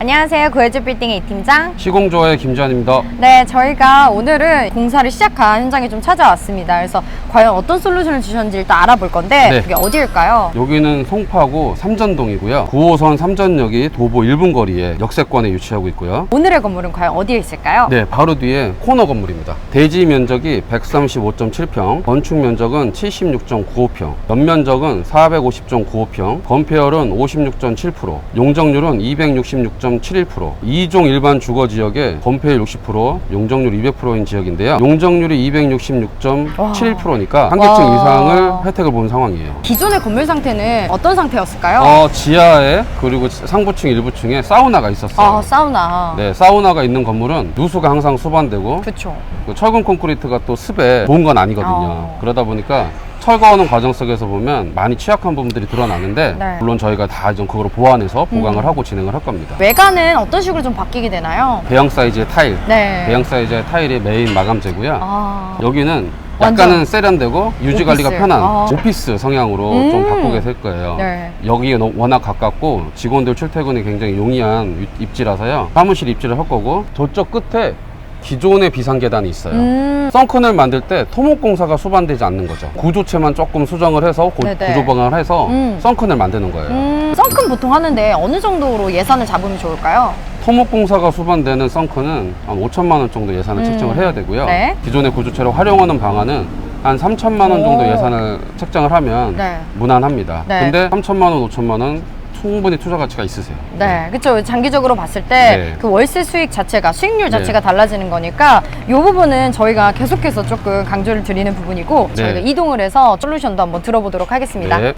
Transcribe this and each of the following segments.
안녕하세요. 구해줄 빌딩의 이팀장 시공조의 김지환입니다. 네, 저희가 오늘은 공사를 시작한 현장에 좀 찾아왔습니다. 그래서 과연 어떤 솔루션을 주셨는지 일단 알아볼 건데 네. 그게 어디일까요? 여기는 송파구 삼전동이고요. 9호선 삼전역이 도보 1분 거리에 역세권에 위치하고 있고요. 오늘의 건물은 과연 어디에 있을까요? 네, 바로 뒤에 코너 건물입니다. 대지 면적이 135.7평, 건축 면적은 76.95평, 연면적은 450.95평, 건폐율은 56.7%, 용적률은 266.71%, 2종 일반 주거지역에 건폐율 60%, 용적률 200%인 지역인데요. 용적률이 266.71%니까 한 계층 이상을 혜택을 본 상황이에요. 기존의 건물 상태는 어떤 상태였을까요? 지하에 그리고 상부층, 일부층에 사우나가 있었어요. 사우나. 네, 사우나가 있는 건물은 누수가 항상 수반되고 그쵸. 그 철근 콘크리트가 또 습에 좋은 건 아니거든요. 그러다 보니까 철거하는 과정 속에서 보면 많이 취약한 부분들이 드러나는데 네. 물론 저희가 다 좀 그걸 보완해서 보강을 하고 진행을 할 겁니다. 외관은 어떤 식으로 좀 바뀌게 되나요? 대형 사이즈의 타일, 네. 대형 사이즈의 타일이 메인 마감재고요. 여기는 완전 약간은 세련되고 유지관리가 오피스. 편한 오피스 성향으로 좀 바꾸게 될 거예요. 네. 여기에 워낙 가깝고 직원들 출퇴근이 굉장히 용이한 입지라서요. 사무실 입지를 할 거고 저쪽 끝에 기존의 비상계단이 있어요. 썬큰을 만들 때 토목공사가 수반되지 않는 거죠. 구조체만 조금 수정을 해서 구조 보강을 해서 썬큰을 만드는 거예요. 썬큰 보통 하는데 어느 정도로 예산을 잡으면 좋을까요? 토목공사가 수반되는 썬큰은 한 5천만 원 정도 예산을 책정을 해야 되고요. 네. 기존의 구조체로 활용하는 방안은 한 3천만 원 정도 예산을 책정을 하면 네. 무난합니다. 네. 근데 3천만 원, 5천만 원 충분히 투자 가치가 있으세요. 네, 그렇죠. 장기적으로 봤을 때 네. 그 월세 수익 자체가 수익률 자체가 네. 달라지는 거니까 이 부분은 저희가 계속해서 조금 강조를 드리는 부분이고 네. 저희가 이동을 해서 솔루션도 한번 들어보도록 하겠습니다. 네.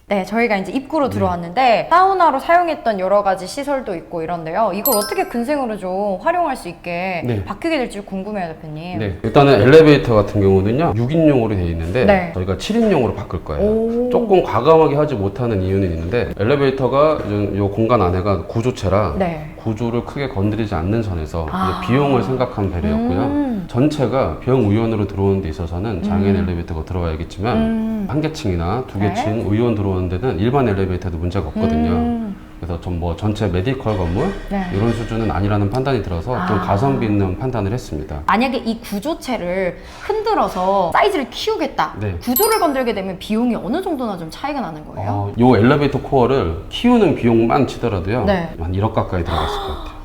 네, 저희가 이제 입구로 들어왔는데 사우나로 사용했던 여러 가지 시설도 있고 이런데요. 이걸 어떻게 근생으로 좀 활용할 수 있게 네. 바뀌게 될지 궁금해요, 대표님. 네. 일단은 엘리베이터 같은 경우는요 6인용으로 되어 있는데 네. 저희가 7인용으로 바꿀 거예요. 오. 조금 과감하게 하지 못하는 이유는 있는데 엘리베이터가 이 공간 안에가 구조체라 네. 구조를 크게 건드리지 않는 선에서 이제 비용을 생각한 배려였고요. 전체가 병의원으로 들어오는 데 있어서는 장애인 엘리베이터가 들어와야겠지만 한 개층이나 두 개층 의원 들어오는 데는 일반 엘리베이터도 문제가 없거든요. 그래서 좀 뭐 전체 메디컬 건물 네. 이런 수준은 아니라는 판단이 들어서 좀 가성비 있는 판단을 했습니다. 만약에 이 구조체를 흔들어서 사이즈를 키우겠다. 네. 구조를 건들게 되면 비용이 어느 정도나 좀 차이가 나는 거예요? 요 엘리베이터 코어를 키우는 비용만 치더라도요 네. 한 1억 가까이 들어갔을 것 같아요.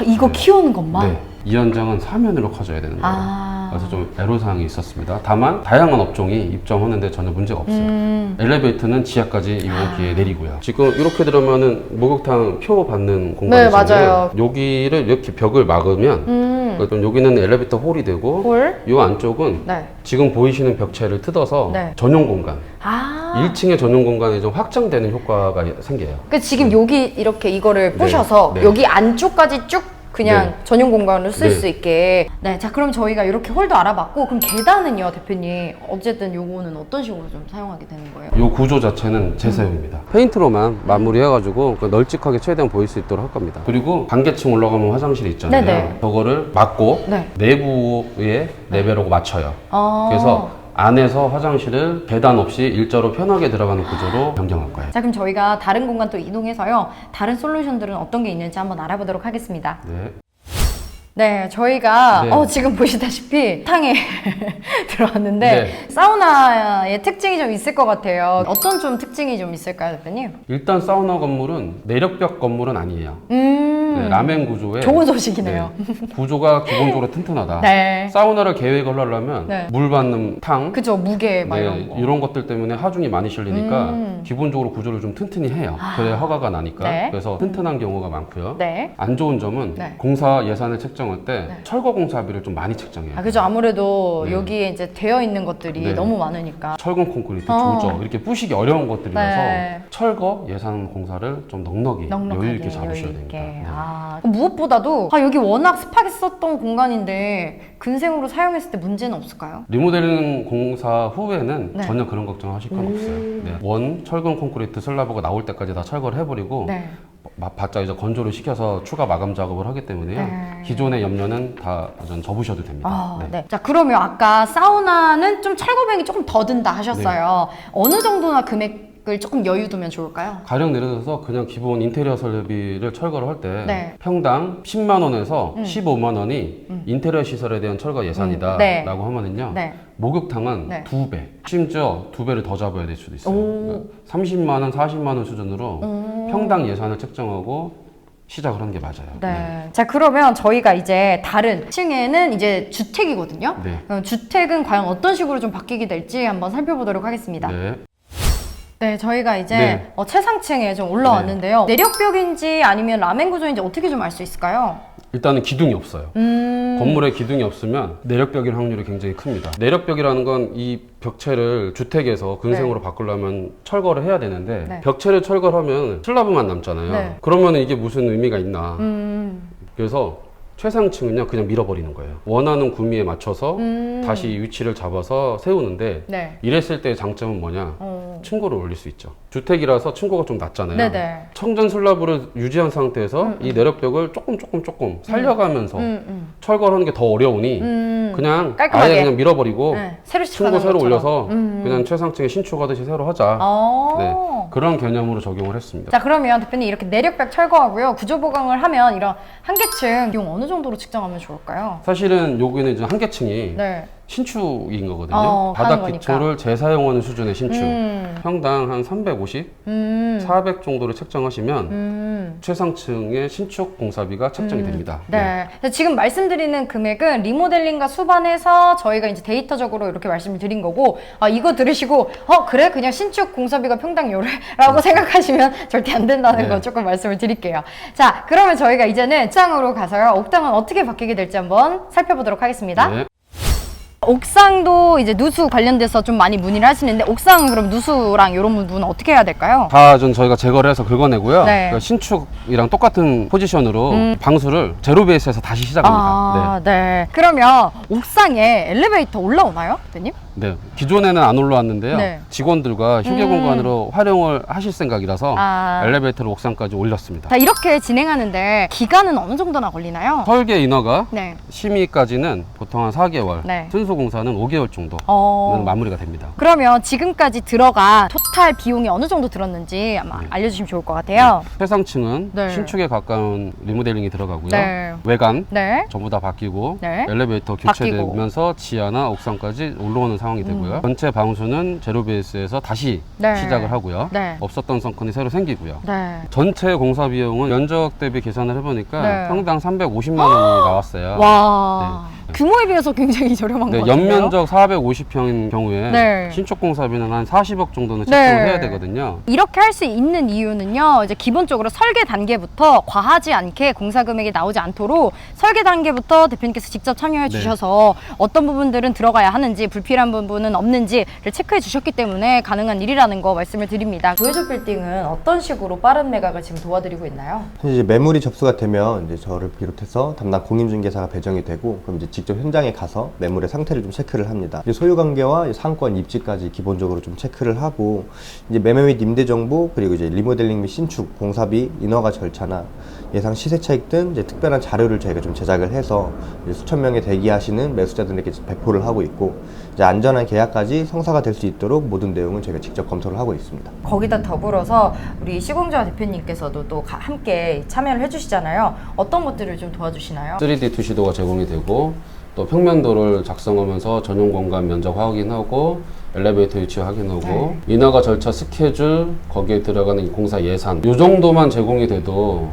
이거 키우는 것만? 네. 이 현장은 사면으로 커져야 되는 거예요. 그래서 좀 애로사항이 있었습니다. 다만 다양한 업종이 입점하는데 전혀 문제가 없어요. 엘리베이터는 지하까지 이용기에 내리고요. 지금 이렇게 들어오면은 목욕탕 표 받는 공간이잖아요. 네, 맞아요. 여기를 이렇게 벽을 막으면 그럼 여기는 엘리베이터 홀이 되고 홀? 이 안쪽은 네. 지금 보이시는 벽체를 뜯어서 네. 전용 공간 1층의 1층의 전용 공간이 좀 확장되는 효과가 생겨요. 그 지금 여기 이렇게 이거를 부셔서 네. 여기 안쪽까지 쭉 그냥 네. 전용 공간으로 쓸 네. 수 있게. 네, 자 그럼 저희가 이렇게 홀도 알아봤고 그럼 계단은요, 대표님 어쨌든 요거는 어떤 식으로 좀 사용하게 되는 거예요? 이 구조 자체는 재사용입니다. 페인트로만 마무리해가지고 널찍하게 최대한 보일 수 있도록 할 겁니다. 그리고 반개층 올라가면 화장실이 있잖아요. 네네. 저거를 막고 네. 내부에 레벨하고 맞춰요. 아. 그래서 안에서 화장실을 계단 없이 일자로 편하게 들어가는 구조로 변경할 거예요. 자 그럼 저희가 다른 공간 또 이동해서요, 다른 솔루션들은 어떤 게 있는지 한번 알아보도록 하겠습니다. 네. 네, 저희가 네. 지금 보시다시피 탕에 들어왔는데 네. 사우나의 특징이 좀 있을 것 같아요. 어떤 좀 특징이 좀 있을까요, 대표님? 일단 사우나 건물은 내력벽 건물은 아니에요. 네, 라멘 구조에 좋은 소식이네요. 네, 구조가 기본적으로 튼튼하다. 네. 사우나를 계획을 하려면 네. 물 받는 탕, 그죠, 무게 막 이런 거. 이런 것들 때문에 하중이 많이 실리니까 기본적으로 구조를 좀 튼튼히 해요. 그래야 허가가 나니까. 네. 그래서 튼튼한 경우가 많고요. 네. 안 좋은 점은 네. 공사 예산을 책정할 때 철거 공사비를 좀 많이 책정해요. 그죠, 아무래도 네. 여기에 이제 되어 있는 것들이 네. 너무 많으니까. 철근 콘크리트, 조저 이렇게 부시기 어려운 것들이라서 네. 철거 예산 공사를 좀 넉넉히 여유 있게 잡으셔야 여유 됩니다. 있게. 네. 무엇보다도 여기 워낙 습하게 썼던 공간인데 근생으로 사용했을 때 문제는 없을까요? 리모델링 공사 후에는 네. 전혀 그런 걱정하실 건 없어요. 네. 원 철근 콘크리트 슬라브가 나올 때까지 다 철거를 해버리고 네. 바짝 이제 건조를 시켜서 추가 마감 작업을 하기 때문에요. 네. 기존의 염료는 다 접으셔도 됩니다. 네. 자 그러면 아까 사우나는 좀 철거비용이 조금 더 든다 하셨어요. 어느 정도나 금액 금액을 조금 여유 두면 좋을까요? 가령 예를 들어서 그냥 기본 인테리어 설비를 철거를 할 때 네. 평당 10만 원에서 15만 원이 인테리어 시설에 대한 철거 예산이다 네. 라고 하면은요. 네. 목욕탕은 네. 2배, 심지어 2배를 더 잡아야 될 수도 있어요. 그러니까 30만 원, 40만 원 수준으로 평당 예산을 책정하고 시작을 하는 게 맞아요. 네. 자, 그러면 저희가 이제 다른 층에는 이제 주택이거든요. 네. 주택은 과연 어떤 식으로 좀 바뀌게 될지 한번 살펴보도록 하겠습니다. 네. 네, 저희가 이제 네. 최상층에 좀 올라왔는데요. 내력벽인지 아니면 라멘 구조인지 어떻게 좀 알 수 있을까요? 일단은 기둥이 없어요. 건물에 기둥이 없으면 내력벽일 확률이 굉장히 큽니다. 내력벽이라는 건 이 벽체를 주택에서 근생으로 바꾸려면 철거를 해야 되는데 네. 벽체를 철거를 하면 슬라브만 남잖아요. 네. 그러면 이게 무슨 의미가 있나. 그래서 최상층은요 그냥 밀어버리는 거예요. 원하는 구미에 맞춰서 다시 위치를 잡아서 세우는데 네. 이랬을 때의 장점은 뭐냐. 층고를 올릴 수 있죠. 주택이라서 층고가 좀 낮잖아요. 네네. 청전 슬라브를 유지한 상태에서 이 내력벽을 조금 살려가면서 철거를 하는 게 더 어려우니 그냥 깔끔하게. 아예 그냥 밀어버리고 네. 새로 층고 시작하는 새로 것처럼. 올려서 그냥 최상층에 신축하듯이 새로 하자. 네. 그런 개념으로 적용을 했습니다. 자, 그러면 대표님 이렇게 내력벽 철거하고요. 구조 보강을 하면 이런 한계층 비용 어느 정도로 측정하면 좋을까요? 사실은 여기는 이제 한계층이 네. 신축인 거거든요. 하는 바닥 거니까. 기초를 재사용하는 수준의 신축. 평당 한 350, 400 정도를 책정하시면 최상층의 신축 공사비가 책정이 됩니다. 네. 지금 말씀드리는 금액은 리모델링과 수반해서 저희가 이제 데이터적으로 이렇게 말씀을 드린 거고, 이거 들으시고, 그래? 그냥 신축 공사비가 평당 요래라고 생각하시면 절대 안 된다는 네. 거 조금 말씀을 드릴게요. 자, 그러면 저희가 이제는 옥상으로 가서요. 옥상은 어떻게 바뀌게 될지 한번 살펴보도록 하겠습니다. 네. 옥상도 이제 누수 관련돼서 좀 많이 문의를 하시는데, 옥상은 그럼 누수랑 이런 부분은 어떻게 해야 될까요? 다 좀 저희가 제거를 해서 긁어내고요. 네. 그러니까 신축이랑 똑같은 포지션으로 방수를 제로 베이스에서 다시 시작합니다. 네. 그러면 옥상에 엘리베이터 올라오나요, 대표님? 네. 기존에는 안 올라왔는데요. 네. 직원들과 휴게 공간으로 활용을 하실 생각이라서 엘리베이터를 옥상까지 올렸습니다. 자, 이렇게 진행하는데 기간은 어느 정도나 걸리나요? 설계 인허가 네. 심의까지는 보통 한 4개월, 네. 순수 공사는 5개월 정도는 마무리가 됩니다. 그러면 지금까지 들어간 토탈 비용이 어느 정도 들었는지 아마 알려주시면 좋을 것 같아요. 최상층은 네. 신축에 가까운 리모델링이 들어가고요. 네. 외관 네. 전부 다 바뀌고 네. 엘리베이터 교체되면서 지하나 옥상까지 올라오는 상황이 되고요. 전체 방수는 제로 베이스에서 다시 네. 시작을 하고요. 네. 없었던 성큰이 새로 생기고요. 네. 전체 공사 비용은 면적 대비 계산을 해보니까 네. 평당 350만 원이 나왔어요. 와. 규모에 비해서 굉장히 저렴한 네, 것 같아요. 연면적 450평인 경우에 네. 신축 공사비는 한 40억 정도는 책정을 네. 해야 되거든요. 이렇게 할 수 있는 이유는요, 이제 기본적으로 설계 단계부터 과하지 않게 공사 금액이 나오지 않도록 설계 단계부터 대표님께서 직접 참여해 네. 주셔서 어떤 부분들은 들어가야 하는지 불필요한 부분은 없는지를 체크해 주셨기 때문에 가능한 일이라는 거 말씀을 드립니다. 조혜조 빌딩은 어떤 식으로 빠른 매각을 지금 도와드리고 있나요? 이제 매물이 접수가 되면 이제 저를 비롯해서 담당 공인중개사가 배정이 되고 그럼 이제 직접 현장에 가서 매물의 상태를 좀 체크를 합니다. 이제 소유관계와 상권 입지까지 기본적으로 좀 체크를 하고 이제 매매 및 임대 정보 그리고 이제 리모델링 및 신축 공사비 인허가 절차나 예상 시세 차익 등 이제 특별한 자료를 저희가 좀 제작을 해서 이제 수천 명에 대기하시는 매수자들에게 배포를 하고 있고 이제 안전한 계약까지 성사가 될 수 있도록 모든 내용은 저희가 직접 검토를 하고 있습니다. 거기다 더불어서 우리 시공자 대표님께서도 또 함께 참여를 해주시잖아요. 어떤 것들을 좀 도와주시나요? 3D 투시도가 제공이 되고 또 평면도를 작성하면서 전용 공간 면적 확인하고 엘리베이터 위치 확인하고 인허가 절차 스케줄 거기에 들어가는 이 공사 예산 이 정도만 제공이 돼도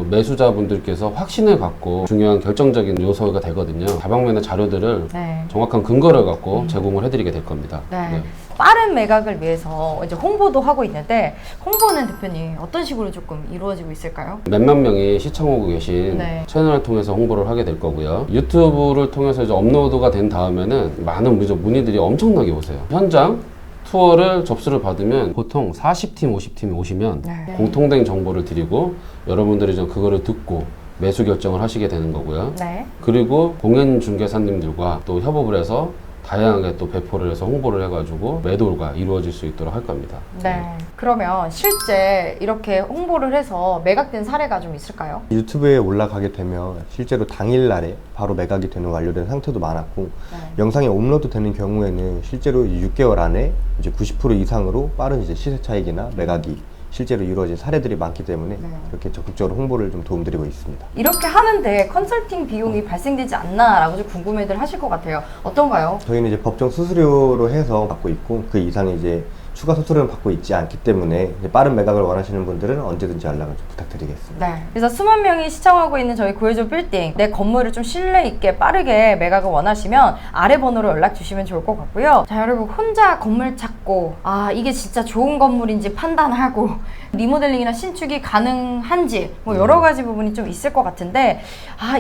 매수자분들께서 확신을 갖고 중요한 결정적인 요소가 되거든요. 다방면의 자료들을 네. 정확한 근거를 갖고 제공을 해드리게 될 겁니다. 네. 빠른 매각을 위해서 이제 홍보도 하고 있는데 홍보는 대표님 어떤 식으로 조금 이루어지고 있을까요? 몇만 명이 시청하고 계신 네. 채널을 통해서 홍보를 하게 될 거고요. 유튜브를 통해서 이제 업로드가 된 다음에는 많은 문의들이 엄청나게 오세요. 현장 투어를 접수를 받으면 보통 40팀, 50팀이 오시면 네. 공통된 정보를 드리고 여러분들이 좀 그거를 듣고 매수 결정을 하시게 되는 거고요. 네. 그리고 공인중개사님들과 또 협업을 해서 다양하게 또 배포를 해서 홍보를 해가지고 매도가 이루어질 수 있도록 할 겁니다. 네. 그러면 실제 이렇게 홍보를 해서 매각된 사례가 좀 있을까요? 유튜브에 올라가게 되면 실제로 당일날에 바로 매각이 되는 완료된 상태도 많았고 네. 영상이 업로드 되는 경우에는 실제로 6개월 안에 이제 90% 이상으로 빠른 이제 시세 차익이나 매각이 실제로 이루어진 사례들이 많기 때문에 네. 이렇게 적극적으로 홍보를 좀 도움드리고 있습니다. 이렇게 하는데 컨설팅 비용이 발생되지 않나라고 좀 궁금해들 하실 것 같아요. 어떤가요? 저희는 이제 법정 수수료로 해서 받고 있고 그 이상의 이제 추가 수수료는 받고 있지 않기 때문에 이제 빠른 매각을 원하시는 분들은 언제든지 연락을 좀 부탁드리겠습니다. 네. 그래서 수만 명이 시청하고 있는 저희 구해줘 빌딩 내 건물을 좀 신뢰 있게 빠르게 매각을 원하시면 아래 번호로 연락 주시면 좋을 것 같고요. 자, 여러분 혼자 건물 찾고 이게 진짜 좋은 건물인지 판단하고 리모델링이나 신축이 가능한지 뭐 여러 가지 부분이 좀 있을 것 같은데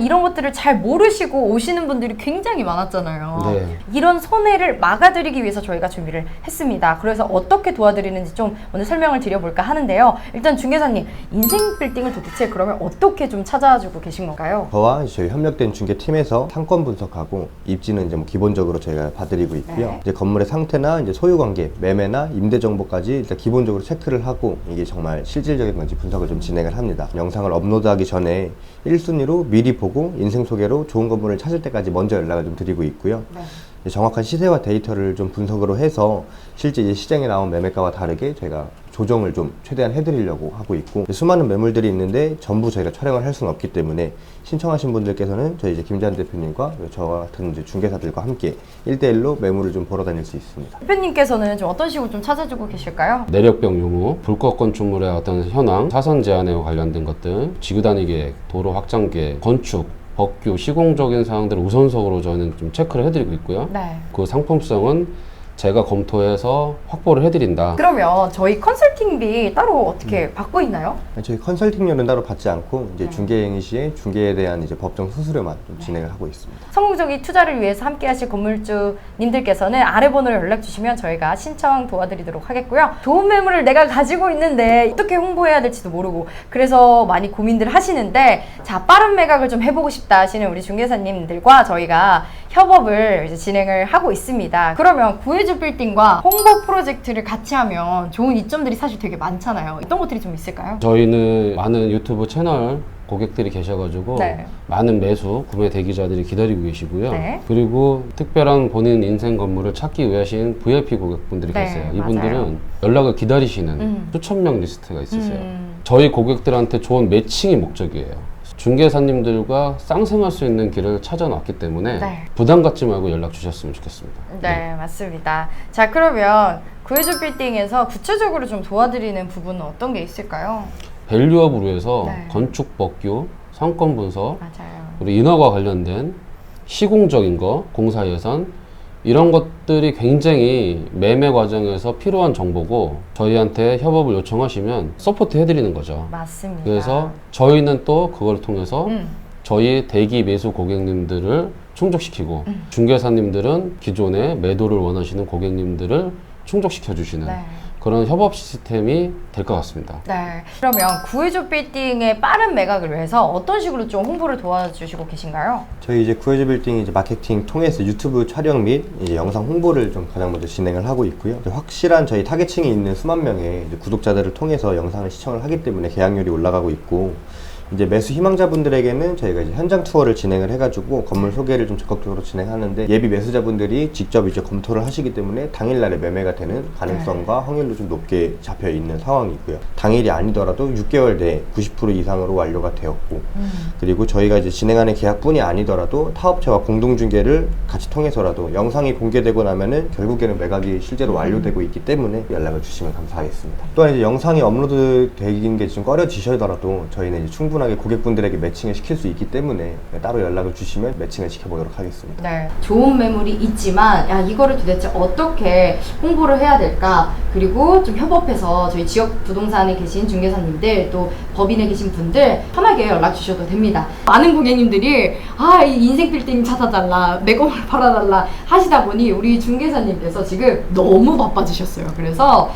이런 것들을 잘 모르시고 오시는 분들이 굉장히 많았잖아요. 네. 이런 손해를 막아드리기 위해서 저희가 준비를 했습니다. 그래서 어떻게 도와드리는지 좀 오늘 설명을 드려볼까 하는데요. 일단 중개사님, 인생 빌딩을 도대체 그러면 어떻게 좀 찾아주고 계신 건가요? 저와 저희 협력된 중개팀에서 상권 분석하고 입지는 이제 뭐 기본적으로 저희가 봐드리고 있고요. 네. 이제 건물의 상태나 이제 소유 관계, 매매나 임대 정보까지 일단 기본적으로 체크를 하고 이게 정말 실질적인 건지 분석을 좀 진행을 합니다. 영상을 업로드하기 전에 1순위로 미리 보고 인생 소개로 좋은 건물을 찾을 때까지 먼저 연락을 좀 드리고 있고요. 네. 정확한 시세와 데이터를 좀 분석으로 해서 실제 이제 시장에 나온 매매가와 다르게 저희가 조정을 좀 최대한 해드리려고 하고 있고 수많은 매물들이 있는데 전부 저희가 촬영을 할 수는 없기 때문에 신청하신 분들께서는 저희 이제 김재환 대표님과 저와 같은 이제 중개사들과 함께 1대1로 매물을 좀 보러 다닐 수 있습니다. 대표님께서는 좀 어떤 식으로 좀 찾아주고 계실까요? 내력병 유무, 불법 건축물의 어떤 현황, 사선 제한에 관련된 것들, 지구단위 계획, 도로 확장 계획, 건축, 법규, 시공적인 사항들을 우선적으로 저희는 좀 체크를 해드리고 있고요. 네. 그 상품성은 제가 검토해서 확보를 해드린다. 그러면 저희 컨설팅비 따로 어떻게 받고 있나요? 저희 컨설팅료는 따로 받지 않고 이제 네. 중개 행위 시에 중개에 대한 이제 법정 수수료만 좀 진행을 하고 있습니다. 성공적인 투자를 위해서 함께 하실 건물주님들께서는 아래 번호로 연락 주시면 저희가 신청 도와드리도록 하겠고요. 좋은 매물을 내가 가지고 있는데 어떻게 홍보해야 될지도 모르고 그래서 많이 고민들 하시는데 자, 빠른 매각을 좀 해보고 싶다 하시는 우리 중개사님들과 저희가 협업을 이제 진행을 하고 있습니다. 그러면 구해줘 빌딩과 홍보 프로젝트를 같이 하면 좋은 이점들이 사실 되게 많잖아요. 어떤 것들이 좀 있을까요? 저희는 많은 유튜브 채널 고객들이 계셔가지고 네. 많은 매수, 구매 대기자들이 기다리고 계시고요. 네. 그리고 특별한 본인 인생 건물을 찾기 위해 하신 VIP 고객분들이 네, 계세요. 맞아요. 이분들은 연락을 기다리시는 수천 명 리스트가 있으세요. 음. 저희 고객들한테 좋은 매칭이 목적이에요. 중개사님들과 쌍생할 수 있는 길을 찾아놨기 때문에 네. 부담 갖지 말고 연락 주셨으면 좋겠습니다. 네, 맞습니다. 자, 그러면 구해줘 빌딩에서 구체적으로 좀 도와드리는 부분은 어떤 게 있을까요? 밸류업으로 해서 네. 건축 법규, 상권 분석, 맞아요. 그리고 인허가 관련된 시공적인 거, 공사 예산 이런 것들이 굉장히 매매 과정에서 필요한 정보고 저희한테 협업을 요청하시면 서포트 해드리는 거죠. 맞습니다. 그래서 저희는 또 그걸 통해서 음. 저희 대기 매수 고객님들을 충족시키고 중개사님들은 기존에 매도를 원하시는 고객님들을 충족시켜 주시는 네. 그런 협업 시스템이 될 것 같습니다. 네. 그러면 구해줘 빌딩의 빠른 매각을 위해서 어떤 식으로 좀 홍보를 도와주시고 계신가요? 저희 이제 구해줘 빌딩 이제 마케팅 통해서 유튜브 촬영 및 이제 영상 홍보를 좀 가장 먼저 진행을 하고 있고요. 확실한 저희 타겟층이 있는 수만 명의 이제 구독자들을 통해서 영상을 시청을 하기 때문에 계약률이 올라가고 있고 이제 매수 희망자분들에게는 저희가 이제 현장 투어를 진행을 해가지고 건물 소개를 좀 적극적으로 진행하는데 예비 매수자분들이 직접 이제 검토를 하시기 때문에 당일날에 매매가 되는 가능성과 확률도 좀 높게 잡혀 있는 상황이고요. 당일이 아니더라도 6개월 내에 90% 이상으로 완료가 되었고 그리고 저희가 이제 진행하는 계약뿐이 아니더라도 타업체와 공동중개를 같이 통해서라도 영상이 공개되고 나면은 결국에는 매각이 실제로 완료되고 있기 때문에 연락을 주시면 감사하겠습니다. 또한 이제 영상이 업로드 되는 게 좀 꺼려지시더라도 저희는 이제 충분하게 고객분들에게 매칭을 시킬 수 있기 때문에 따로 연락을 주시면 매칭을 시켜보도록 하겠습니다. 네. 좋은 매물이 있지만 야, 이거를 도대체 어떻게 홍보를 해야 될까? 그리고 좀 협업해서 저희 지역 부동산에 계신 중개사님들 또 법인에 계신 분들 편하게 연락 주셔도 됩니다. 많은 고객님들이 이 인생 빌딩 찾아달라, 내 건물 팔아달라 하시다 보니 우리 중개사님께서 지금 너무 바빠지셨어요. 그래서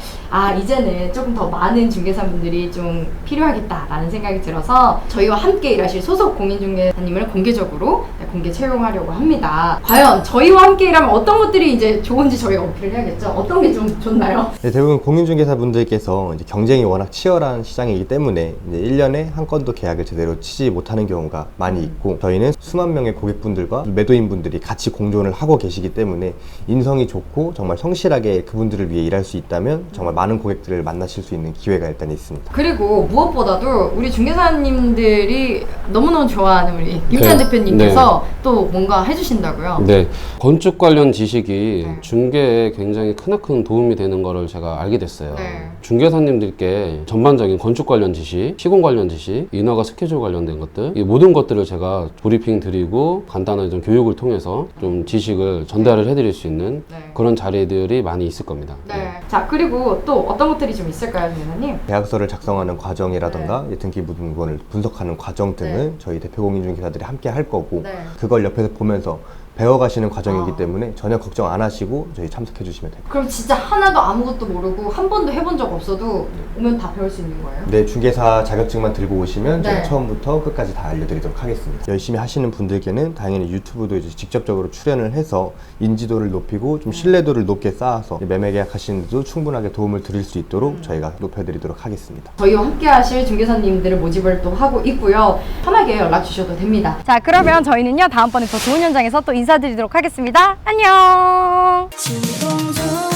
이제는 조금 더 많은 중개사분들이 좀 필요하겠다라는 생각이 들어서 저희와 함께 일하실 소속 공인중개사님을 공개적으로 공개 채용하려고 합니다. 과연 저희와 함께 일하면 어떤 것들이 이제 좋은지 저희가 어필을 해야겠죠? 어떤 게 좀 좋나요? 네, 대부분 공인중개사분들께서 이제 경쟁이 워낙 치열한 시장이기 때문에 이제 1년에 한 건도 계약을 제대로 치지 못하는 경우가 많이 있고, 저희는 수만 명의 고객분들과 매도인분들이 같이 공존을 하고 계시기 때문에 인성이 좋고 정말 성실하게 그분들을 위해 일할 수 있다면 정말 많은 고객들을 만나실 수 있는 기회가 일단 있습니다. 그리고 무엇보다도 우리 중개사님들이 너무너무 좋아하는 우리 김찬 네. 대표님께서 또 뭔가 해주신다고요? 네, 건축 관련 지식이 네. 중개에 굉장히 크나큰 도움이 되는 거를 제가 알게 됐어요. 네. 중개사님들께 전반적인 건축 관련 지식, 시공 관련 지식, 인허가 스케줄 관련된 것들, 이 모든 것들을 제가 브리핑 드리고 간단한 좀 교육을 통해서 좀 지식을 전달을 해드릴 수 있는 네. 그런 자리들이 많이 있을 겁니다. 네. 자, 그리고 또 어떤 것들이 좀 있을까요, 대표님? 계약서를 작성하는 과정이라던가 등기 부분을 분석하는 과정 등은 네. 저희 대표 공인중개사들이 함께 할 거고, 네. 그걸 옆에서 보면서 배워가시는 과정이기 아. 때문에 전혀 걱정 안 하시고 저희 참석해 주시면 됩니다. 그럼 진짜 하나도 아무것도 모르고 한 번도 해본 적 없어도 오면 다 배울 수 있는 거예요? 네, 중개사 자격증만 들고 오시면 네. 제가 처음부터 끝까지 다 알려드리도록 하겠습니다. 열심히 하시는 분들께는 당연히 유튜브도 이제 직접적으로 출연을 해서 인지도를 높이고 좀 신뢰도를 높게 쌓아서 매매 계약하시는데도 충분하게 도움을 드릴 수 있도록 저희가 높여드리도록 하겠습니다. 저희와 함께 하실 중개사님들을 모집을 또 하고 있고요. 편하게 연락 주셔도 됩니다. 자, 그러면 저희는요, 다음번에 더 좋은 현장에서 또 인사드리도록 하겠습니다. 안녕! 지금 좀